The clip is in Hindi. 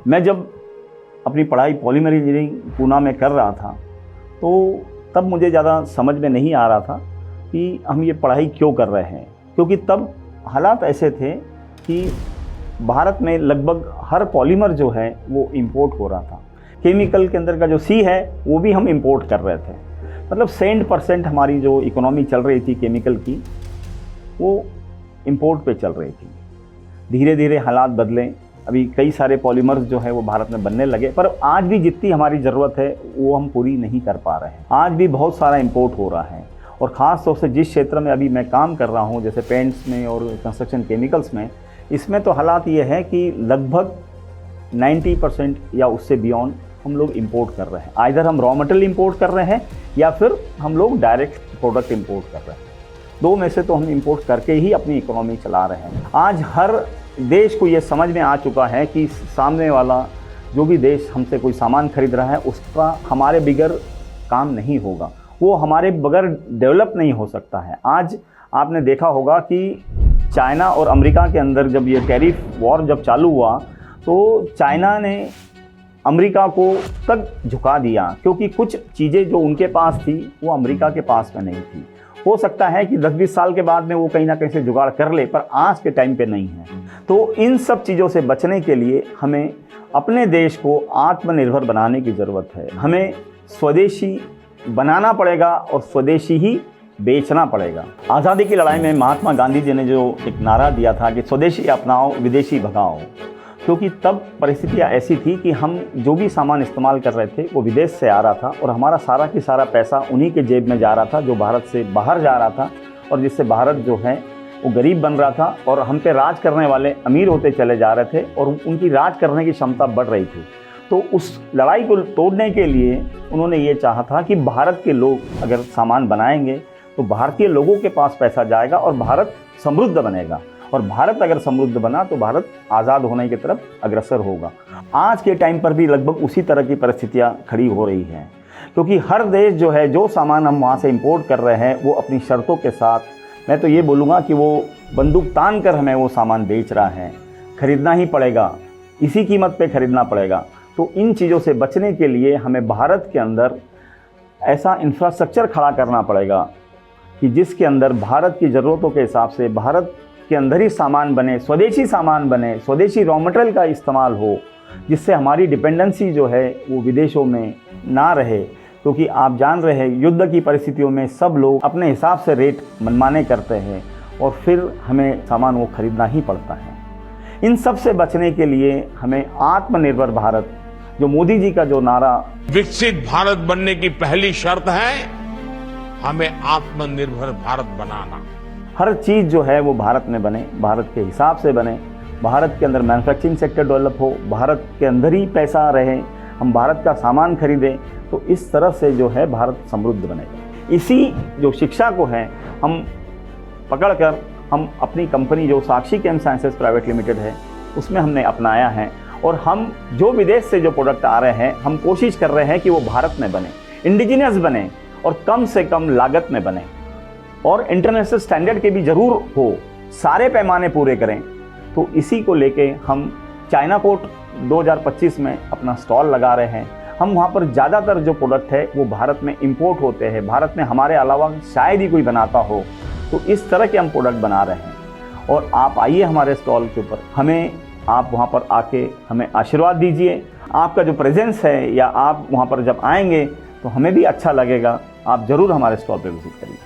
मैं जब अपनी पढ़ाई पॉलीमर इंजीनियरिंग पूना में कर रहा था तो तब मुझे ज़्यादा समझ में नहीं आ रहा था कि हम ये पढ़ाई क्यों कर रहे हैं, क्योंकि तब हालात ऐसे थे कि भारत में लगभग हर पॉलीमर जो है वो इंपोर्ट हो रहा था। केमिकल के अंदर का जो सी है वो भी हम इंपोर्ट कर रहे थे। मतलब 70% हमारी जो इकोनॉमी चल रही थी केमिकल की वो इंपोर्ट पे चल रही थी। धीरे धीरे हालात बदले, अभी कई सारे पॉलीमर्स जो है वो भारत में बनने लगे, पर आज भी जितनी हमारी ज़रूरत है वो हम पूरी नहीं कर पा रहे हैं। आज भी बहुत सारा इंपोर्ट हो रहा है और ख़ास तौर से जिस क्षेत्र में अभी मैं काम कर रहा हूँ, जैसे पेंट्स में और कंस्ट्रक्शन केमिकल्स में, इसमें तो हालात ये है कि लगभग 90% या उससे बियॉन्ड हम लोग इंपोर्ट कर रहे हैं। आइदर हम रॉ मटेरियल इंपोर्ट कर रहे हैं या फिर हम लोग डायरेक्ट प्रोडक्ट इंपोर्ट कर रहे हैं। दो में से तो हम इंपोर्ट करके ही अपनी इकोनॉमी चला रहे हैं। आज हर देश को ये समझ में आ चुका है कि सामने वाला जो भी देश हमसे कोई सामान खरीद रहा है उसका हमारे बगैर काम नहीं होगा, वो हमारे बगैर डेवलप नहीं हो सकता है। आज आपने देखा होगा कि चाइना और अमेरिका के अंदर जब ये टैरिफ वॉर जब चालू हुआ तो चाइना ने अमेरिका को तक झुका दिया, क्योंकि कुछ चीज़ें जो उनके पास थी वो अमेरिका के पास में नहीं थी। हो सकता है कि 10-20 साल के बाद में वो कहीं ना कहीं से जुगाड़ कर ले, पर आज के टाइम पे नहीं है। तो इन सब चीज़ों से बचने के लिए हमें अपने देश को आत्मनिर्भर बनाने की ज़रूरत है। हमें स्वदेशी बनाना पड़ेगा और स्वदेशी ही बेचना पड़ेगा। आज़ादी की लड़ाई में महात्मा गांधी जी ने जो एक नारा दिया था कि स्वदेशी अपनाओ विदेशी भगाओ, क्योंकि तब परिस्थितियाँ ऐसी थी कि हम जो भी सामान इस्तेमाल कर रहे थे वो विदेश से आ रहा था और हमारा सारा की सारा पैसा उन्हीं के जेब में जा रहा था जो भारत से बाहर जा रहा था, और जिससे भारत जो है वो गरीब बन रहा था और हम पे राज करने वाले अमीर होते चले जा रहे थे और उनकी राज करने की क्षमता बढ़ रही थी। तो उस लड़ाई को तोड़ने के लिए उन्होंने ये चाहा था कि भारत के लोग अगर सामान बनाएंगे तो भारतीय लोगों के पास पैसा जाएगा और भारत समृद्ध बनेगा, और भारत अगर समृद्ध बना तो भारत आज़ाद होने की तरफ अग्रसर होगा। आज के टाइम पर भी लगभग उसी तरह की परिस्थितियाँ खड़ी हो रही हैं, क्योंकि हर देश जो है जो सामान हम वहाँ से इंपोर्ट कर रहे हैं वो अपनी शर्तों के साथ, मैं तो ये बोलूँगा कि वो बंदूक तान कर हमें वो सामान बेच रहा है। खरीदना ही पड़ेगा, इसी कीमत पे खरीदना पड़ेगा। तो इन चीज़ों से बचने के लिए हमें भारत के अंदर ऐसा इंफ्रास्ट्रक्चर खड़ा करना पड़ेगा कि जिसके अंदर भारत की ज़रूरतों के हिसाब से भारत के अंदर ही सामान बने, स्वदेशी सामान बने, स्वदेशी रॉ मटेरियल का इस्तेमाल हो, जिससे हमारी डिपेंडेंसी जो है वो विदेशों में ना रहे। क्योंकि आप जान रहे हैं युद्ध की परिस्थितियों में सब लोग अपने हिसाब से रेट मनमाने करते हैं और फिर हमें सामान वो खरीदना ही पड़ता है। इन सब से बचने के लिए हमें आत्मनिर्भर भारत, जो मोदी जी का जो नारा विकसित भारत बनने की पहली शर्त है हमें आत्मनिर्भर भारत बनाना। हर चीज़ जो है वो भारत में बने, भारत के हिसाब से बने, भारत के अंदर मैन्युफैक्चरिंग सेक्टर डेवलप हो, भारत के अंदर ही पैसा रहे, हम भारत का सामान खरीदें, तो इस तरह से जो है भारत समृद्ध बनेगा। इसी जो शिक्षा को है हम पकड़कर हम अपनी कंपनी जो साक्षी केम साइंसेस प्राइवेट लिमिटेड है उसमें हमने अपनाया है, और हम जो विदेश से जो प्रोडक्ट आ रहे हैं हम कोशिश कर रहे हैं कि वो भारत में बने, इंडिजिनियस बने और कम से कम लागत में बने, और इंटरनेशनल स्टैंडर्ड के भी ज़रूर हो, सारे पैमाने पूरे करें। तो इसी को लेके हम चाइना पोर्ट 2025 में अपना स्टॉल लगा रहे हैं। हम वहाँ पर ज़्यादातर जो प्रोडक्ट है वो भारत में इंपोर्ट होते हैं, भारत में हमारे अलावा शायद ही कोई बनाता हो, तो इस तरह के हम प्रोडक्ट बना रहे हैं। और आप आइए हमारे स्टॉल के ऊपर, हमें आप वहाँ पर आके हमें आशीर्वाद दीजिए। आपका जो प्रेजेंस है या आप वहाँ पर जब आएंगे तो हमें भी अच्छा लगेगा। आप ज़रूर हमारे स्टॉल पर विजिट करिए।